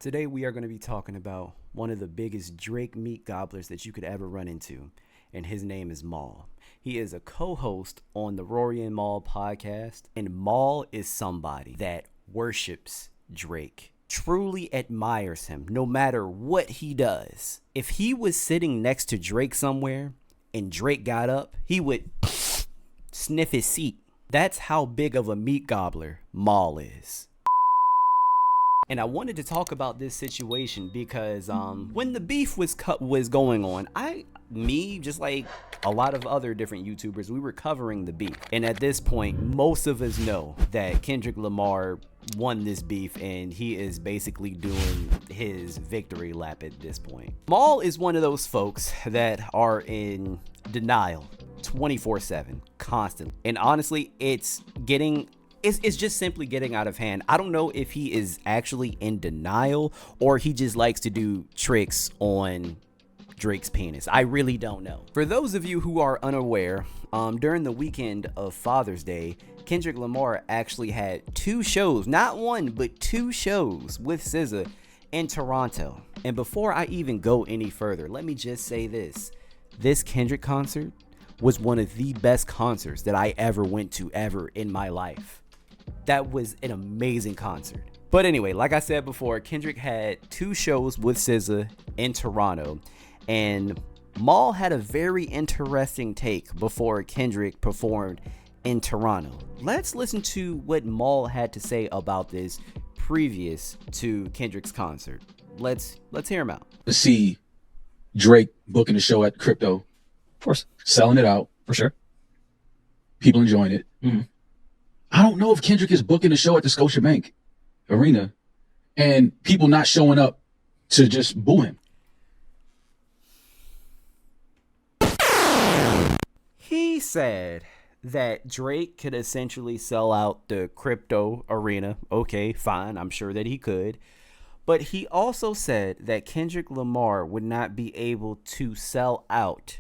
Today we are going to be talking about one of the biggest Drake meat gobblers that you could ever run into, and his name is Maul. He is a co-host on the Rory and Maul podcast, and Maul is somebody that worships Drake, truly admires him no matter what he does. If he was sitting next to Drake somewhere and Drake got up, he would sniff his seat. That's how big of a meat gobbler Maul is. And I wanted to talk about this situation because when the beef was going on, just like a lot of other different YouTubers, we were covering the beef. And at this point, most of us know that Kendrick Lamar won this beef and he is basically doing his victory lap at this point. Maul is one of those folks that are in denial 24/7, constantly. And honestly, it's just simply getting out of hand. I don't know if he is actually in denial or he just likes to do tricks on Drake's penis. I really don't know. For those of you who are unaware, during the weekend of Father's Day, Kendrick Lamar actually had two shows, not one, but two shows with SZA in Toronto. And before I even go any further, let me just say this. This Kendrick concert was one of the best concerts that I ever went to ever in my life. That was an amazing concert. But anyway, like I said before, Kendrick had two shows with SZA in Toronto, and Maul had a very interesting take before Kendrick performed in Toronto. Let's listen to what Maul had to say about this previous to Kendrick's concert. Let's hear him out. To see Drake booking a show at Crypto, of course, selling it out for sure, people enjoying it. Mm-hmm. I don't know if Kendrick is booking a show at the Scotiabank Arena and people not showing up to just boo him. He said that Drake could essentially sell out the Crypto Arena. Okay, fine. I'm sure that he could. But he also said that Kendrick Lamar would not be able to sell out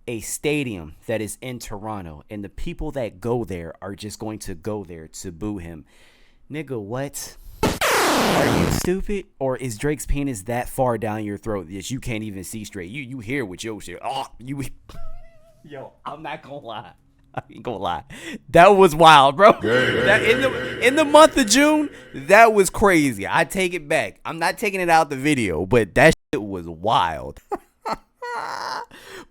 a stadium that is in Toronto, and the people that go there are just going to go there to boo him. Nigga, what? Are you stupid? Or is Drake's penis that far down your throat that you can't even see straight? You hear what your shit. Yo, I'm not gonna lie. I ain't gonna lie. That was wild, bro. That in the month of June, that was crazy. I take it back. I'm not taking it out the video, but that shit was wild.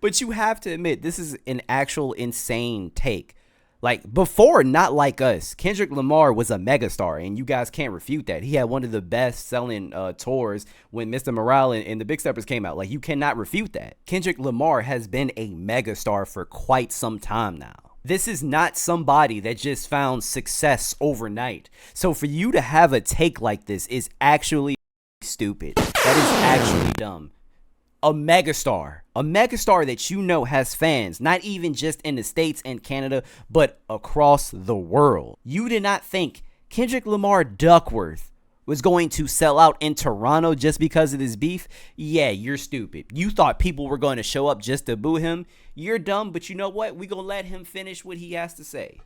But you have to admit, this is an actual insane take. Like, before Not Like Us, Kendrick Lamar was a megastar, and you guys can't refute that. He had one of the best selling tours when Mr. Morale and the Big Steppers came out. Like, you cannot refute that. Kendrick Lamar has been a megastar for quite some time now. This is not somebody that just found success overnight. So for you to have a take like this is actually stupid. That is actually dumb. A megastar that you know has fans, not even just in the States and Canada, but across the world. You did not think Kendrick Lamar Duckworth was going to sell out in Toronto just because of this beef? Yeah, you're stupid. You thought people were going to show up just to boo him? You're dumb, but you know what? We're going to let him finish what he has to say.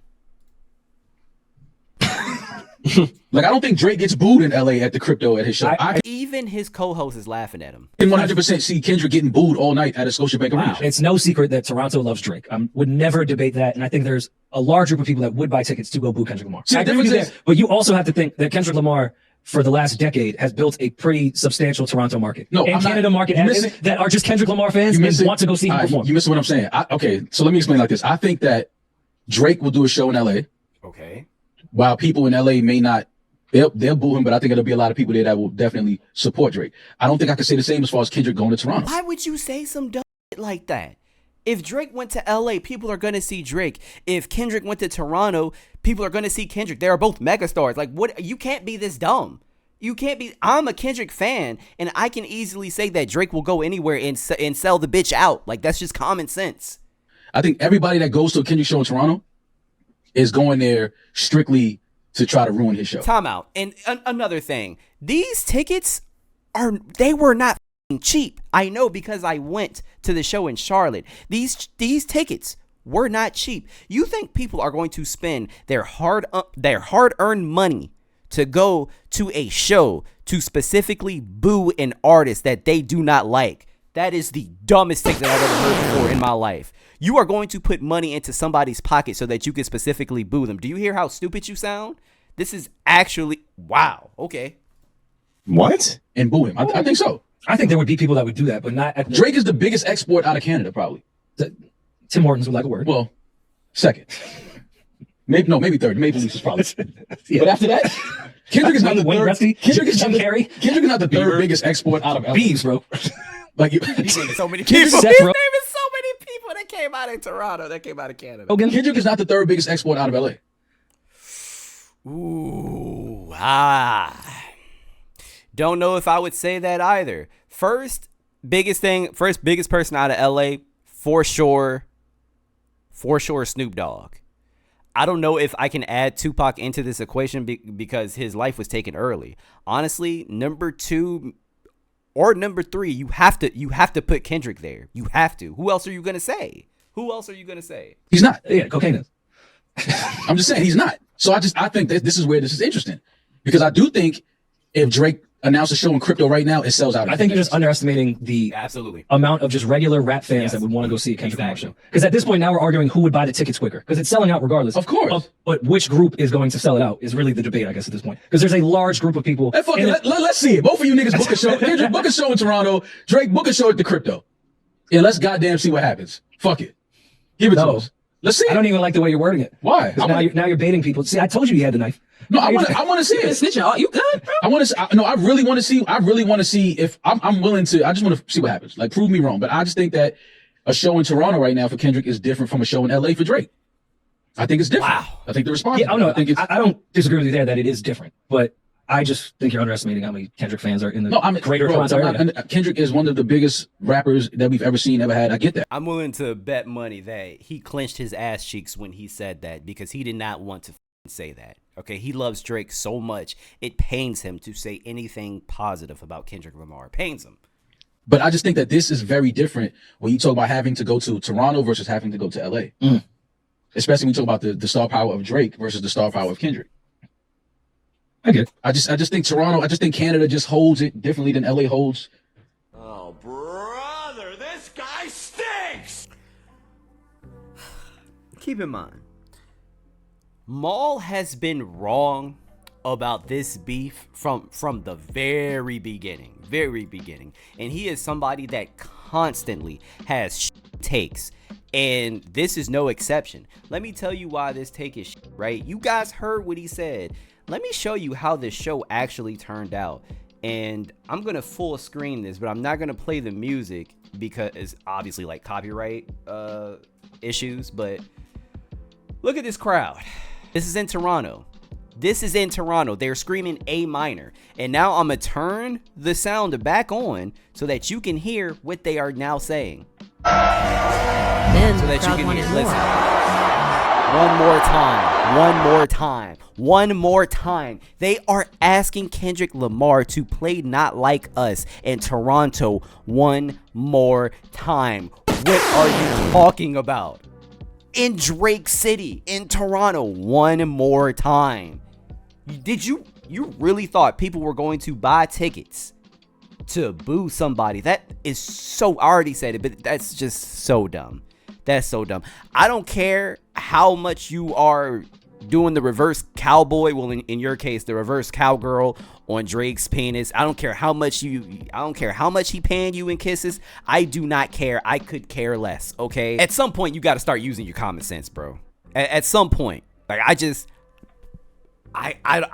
Like, I don't think Drake gets booed in LA at the Crypto at his show. Even his co-host is laughing at him. I can 100% see Kendrick getting booed all night at a Scotiabank Arena. It's no secret that Toronto loves Drake. Would never debate that, and I think there's a large group of people that would buy tickets to go boo Kendrick Lamar. See, I agree with you there, but you also have to think that Kendrick Lamar, for the last decade, has built a pretty substantial Toronto market. No, and Canada market that are just Kendrick Lamar fans and want to go see him perform. You missed what I'm saying. Okay, so let me explain like this. I think that Drake will do a show in LA. Okay. While people in LA may not, they'll boo him, but I think there'll be a lot of people there that will definitely support Drake. I don't think I can say the same as far as Kendrick going to Toronto. Why would you say some dumb shit like that? If Drake went to LA, people are going to see Drake. If Kendrick went to Toronto, people are going to see Kendrick. They are both megastars. Like, what? You can't be this dumb. You can't be. I'm a Kendrick fan, and I can easily say that Drake will go anywhere and sell the bitch out. Like, that's just common sense. I think everybody that goes to a Kendrick show in Toronto is going there strictly to try to ruin his show. Time out. And another thing, these tickets they were not cheap. I know because I went to the show in Charlotte. These tickets were not cheap. You think people are going to spend their hard-earned money to go to a show to specifically boo an artist that they do not like. That is the dumbest thing that I've ever heard before in my life. You are going to put money into somebody's pocket so that you can specifically boo them. Do you hear how stupid you sound? This is actually, wow. Okay. What? And boo him. I think so. I think there would be people that would do that, but not at Drake is the biggest export out of Canada, probably. Tim Hortons would like a word. Well, second. Maybe third. Maybe least is probably. Yeah. But after that, Kendrick is not the Wayne third. Gretzky, Kendrick is Jim not Carrey. Kendrick is not the third biggest export out of LA. Beeves, bro. Like He's naming so many Kendrick- people. Seth He's Rogen. naming so many people that came out of Toronto, that came out of Canada. Hogan. Kendrick is not the third biggest export out of LA. Ooh, don't know if I would say that either. First biggest person out of LA, for sure Snoop Dogg. I don't know if I can add Tupac into this equation because his life was taken early. Honestly, number 2 or number 3, you have to put Kendrick there. You have to. Who else are you gonna say? He's not. Yeah, cocaine is. I'm just saying he's not. So I think that this is where this is interesting, because I do think if Drake announced a show in crypto right now, it sells out. I think you're just underestimating the amount of just regular rap fans that would want to go see a Kendrick Lamar show. Because at this point now we're arguing who would buy the tickets quicker, because it's selling out regardless. Of course. But which group is going to sell it out is really the debate, I guess, at this point. Because there's a large group of people. Hey, fuck it. Let's see it. Both of you niggas book a show. Kendrick book a show in Toronto. Drake book a show at the crypto. And let's goddamn see what happens. Fuck it. Give it to us. Let's see it. I don't even like the way you're wording it. Why? Now you're baiting people. See, I told you had the knife. No, I want to see it. Snitching. Oh, you good, bro? I really want to see if I'm willing to. I just want to see what happens. Like, prove me wrong. But I just think that a show in Toronto right now for Kendrick is different from a show in LA for Drake. I think it's different. Wow. I think the response. Yeah, I don't disagree with you there that it is different, but I just think you're underestimating how many Kendrick fans are in the greater Toronto area. Kendrick is one of the biggest rappers that we've ever had. I get that. I'm willing to bet money that he clenched his ass cheeks when he said that, because he did not want to say that. Okay, he loves Drake so much, it pains him to say anything positive about Kendrick Lamar. It pains him. But I just think that this is very different when you talk about having to go to Toronto versus having to go to LA. Especially when you talk about the star power of Drake versus the star power of Kendrick. I get it. I just think Toronto, I just think Canada just holds it differently than LA holds. Oh, brother, this guy stinks! Keep in mind, Maul has been wrong about this beef from the very beginning, and he is somebody that constantly has takes, and this is no exception. Let me tell you why this take is right. You guys heard what he said. Let me show you how this show actually turned out, and I'm gonna full screen this, but I'm not gonna play the music because it's obviously like copyright issues. But look at this crowd. This is in Toronto. They're screaming A minor. And now I'm going to turn the sound back on so that you can hear what they are now saying. Then So the that you crowd can wanted hear. more. Listen. One more time. They are asking Kendrick Lamar to play Not Like Us in Toronto one more time. What are you talking about? In Drake City, in Toronto, one more time. You really thought people were going to buy tickets to boo somebody? That is so, I already said it, but that's just so dumb. That's so dumb. I don't care how much you are doing the reverse cowboy, well, in your case, the reverse cowgirl on Drake's penis. I don't care how much he paying you in kisses. I do not care. I could care less, okay? At some point, you got to start using your common sense, bro. At some point. Like, I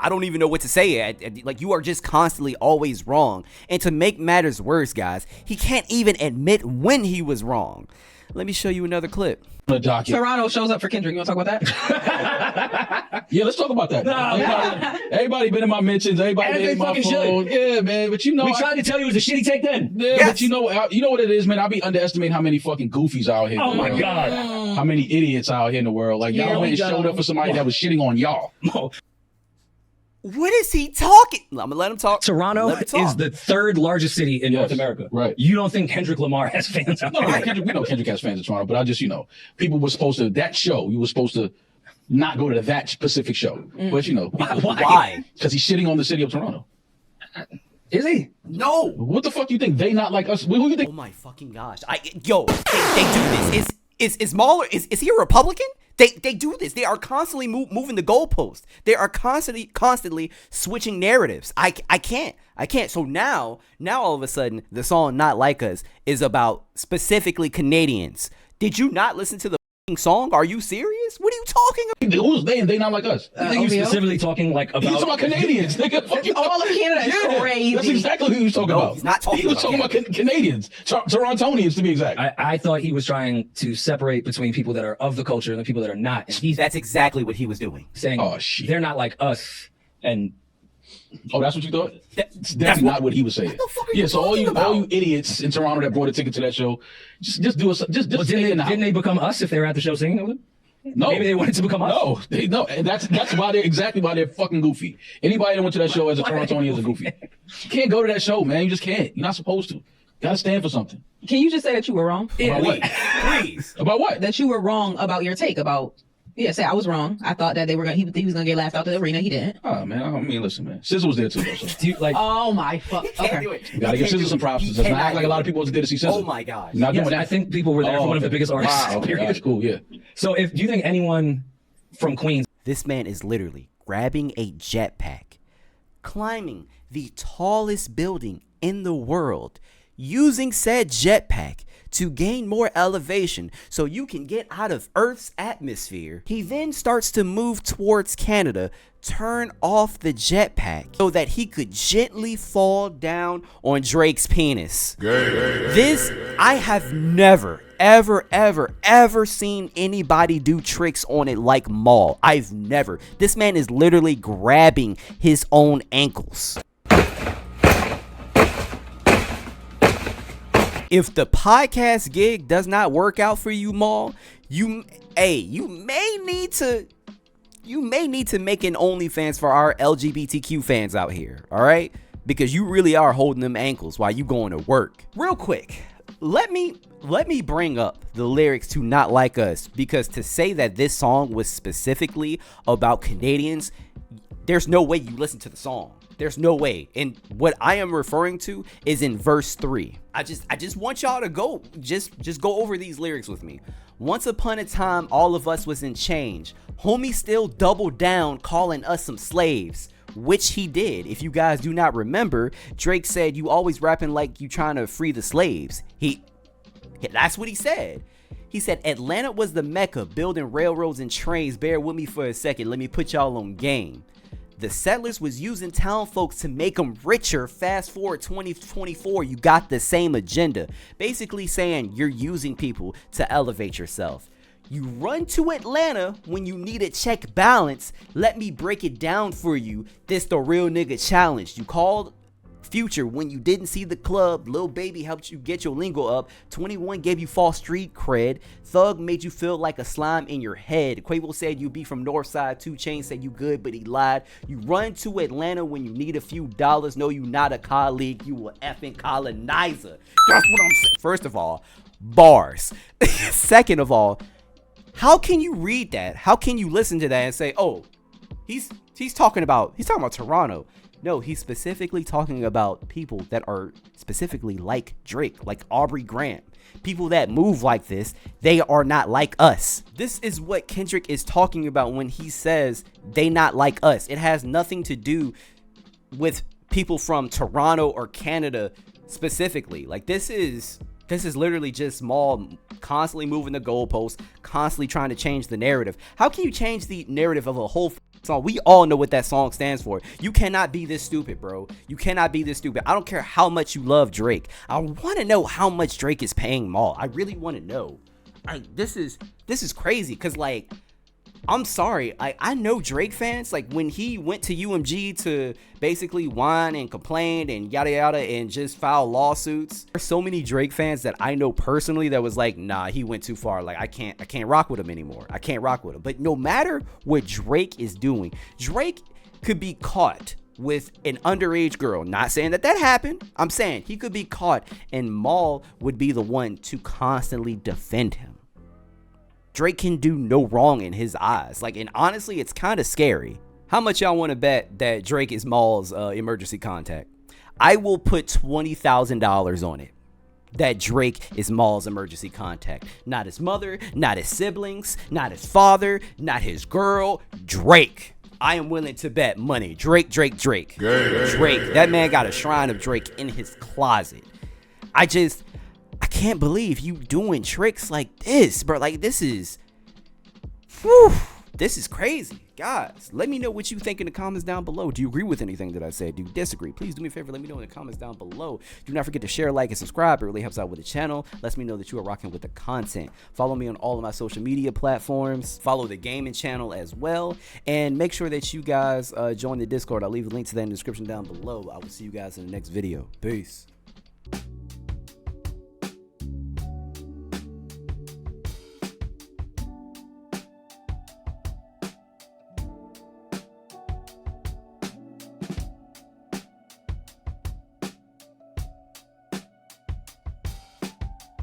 don't even know what to say. Like, you are just constantly always wrong. And to make matters worse, guys, he can't even admit when he was wrong. Let me show you another clip. Toronto shows up for Kendrick. You want to talk about that? Yeah, let's talk about that. Everybody been in my mentions. Everybody been in my phone. Yeah, man. But you know, We tried to tell you it was a shitty take then. Yeah, Yes. but you know what it is, man. I be underestimating how many fucking goofies out here. Oh my God. How many idiots out here in the world? Like, y'all went and showed up for somebody that was shitting on y'all. What is he talking? I'm gonna let him talk. Toronto Let him talk. is the third largest city in Yes, North America. right. You don't think Kendrick Lamar has fans out No, there? we know Kendrick has fans in Toronto, but I just, people were supposed to, that show, you were supposed to not go to that specific show. But, Why? Because he's shitting on the city of Toronto. Is he? No. What the fuck you think? They not like us? Who you think? Oh my fucking gosh. They do this. Is Maul, is he a Republican? They do this. They are constantly moving the goalpost. They are constantly switching narratives. I can't. So now all of a sudden the song Not Like Us is about specifically Canadians. Did you not listen to the song? Are you serious? What are you talking about? Who's they and they not like us? I think you're specifically talking like about. He's talking about Canadians. Nigga. All of Canada is crazy. That's exactly who he was talking about. He's not talking He was about talking about Canadians, Torontonians to be exact. I thought he was trying to separate between people that are of the culture and the people that are not. And That's exactly what he was doing. saying, Oh, shit. they're not like us. And Oh, that's what you thought? That's Not what he was saying. What the fuck are you Yeah, so all talking about? you idiots in Toronto that bought a ticket to that show, just do us, just well, stay in the house. didn't they become us if they were at the show singing with them? No, Maybe they wanted to become us. No, and that's why they're exactly why they're fucking goofy. Anybody that went to that show as a Torontonian is a goofy. You can't go to that show, man. You just can't. You're not supposed to. You gotta stand for something. Can you just say that you were wrong? About what? Please. About what? That you were wrong about your take about. Yeah, say I was wrong. I thought that he was gonna get laughed out the arena. He didn't. Oh man, I mean, listen, man. SZA was there too, though. So. Do you, like, Oh my fuck. Can't Okay. do it. You gotta give SZA some props. Let's not act like a lot of people wasn't there to see SZA. Oh my gosh. You're not doing yes, that. I think people were there for one of the biggest artists. Wow, okay, period. that's cool. Yeah. So do you think anyone from Queens This man is literally grabbing a jetpack, climbing the tallest building in the world, using said jetpack to gain more elevation so you can get out of Earth's atmosphere. He then starts to move towards Canada, turn off the jetpack so that he could gently fall down on Drake's penis. This, I have never, ever seen anybody do tricks on it like Maul. I've never. This man is literally grabbing his own ankles. If the podcast gig does not work out for you, Maul, you may need to make an OnlyFans for our LGBTQ fans out here, all right? Because you really are holding them ankles while you going to work. Real quick, let me bring up the lyrics to Not Like Us, because to say that this song was specifically about Canadians, there's no way you listen to the song. There's no way. And what I am referring to is in verse 3. I just want y'all to go over these lyrics with me. Once upon a time, all of us was in change. Homie still doubled down, calling us some slaves, which he did. If you guys do not remember, Drake said, you always rapping like you trying to free the slaves. That's what he said. He said, Atlanta was the Mecca, building railroads and trains. Bear with me for a second. Let me put y'all on game. The settlers was using town folks to make them richer. Fast forward 2024, you got the same agenda. Basically saying you're using people to elevate yourself. You run to Atlanta when you need a check balance. Let me break it down for you. This the real nigga challenge. You called Future when you didn't see the club. Lil Baby helped you get your lingo up. 21 gave you false street cred. Thug made you feel like a slime in your head. Quavo said you be from Northside. 2 Chainz said you good, but he lied. You run to Atlanta when you need a few dollars. No, you not a colleague. You a effing colonizer. That's what I'm saying. First of all, bars. Second of all, how can you read that? How can you listen to that and say, oh, he's talking about Toronto? No, he's specifically talking about people that are specifically like Drake, like Aubrey Graham. People that move like this, they are not like us. This is what Kendrick is talking about when he says they not like us. It has nothing to do with people from Toronto or Canada specifically. Like this is literally just Maul constantly moving the goalposts, constantly trying to change the narrative. How can you change the narrative of a whole song? We all know what that song stands for. You cannot be this stupid, bro. You cannot be this stupid. I don't care how much you love Drake. I want to know how much Drake is paying Maul. I really want to know. This is crazy because, like, I'm sorry. I know Drake fans, like, when he went to UMG to basically whine and complain and yada yada and just file lawsuits. There's so many Drake fans that I know personally that was like, nah, he went too far. Like, I can't rock with him anymore. I can't rock with him. But no matter what Drake is doing, Drake could be caught with an underage girl. Not saying that happened. I'm saying he could be caught and Maul would be the one to constantly defend him. Drake can do no wrong in his eyes. Like, and honestly, it's kind of scary How much y'all want to bet that Drake is Maul's emergency contact? I will put $20,000 on it that Drake is Maul's emergency contact. Not his mother, not his siblings, not his father, not his girl. Drake. I am willing to bet money. Drake. Drake. That man got a shrine of Drake in his closet. I can't believe you doing tricks like this, bro. Like, this is crazy. Guys, let me know what you think in the comments down below. Do you agree with anything that I said? Do you disagree? Please do me a favor. Let me know in the comments down below. Do not forget to share, like, and subscribe. It really helps out with the channel. Lets me know that you are rocking with the content. Follow me on all of my social media platforms. Follow the gaming channel as well. And make sure that you guys join the Discord. I'll leave a link to that in the description down below. I will see you guys in the next video. Peace.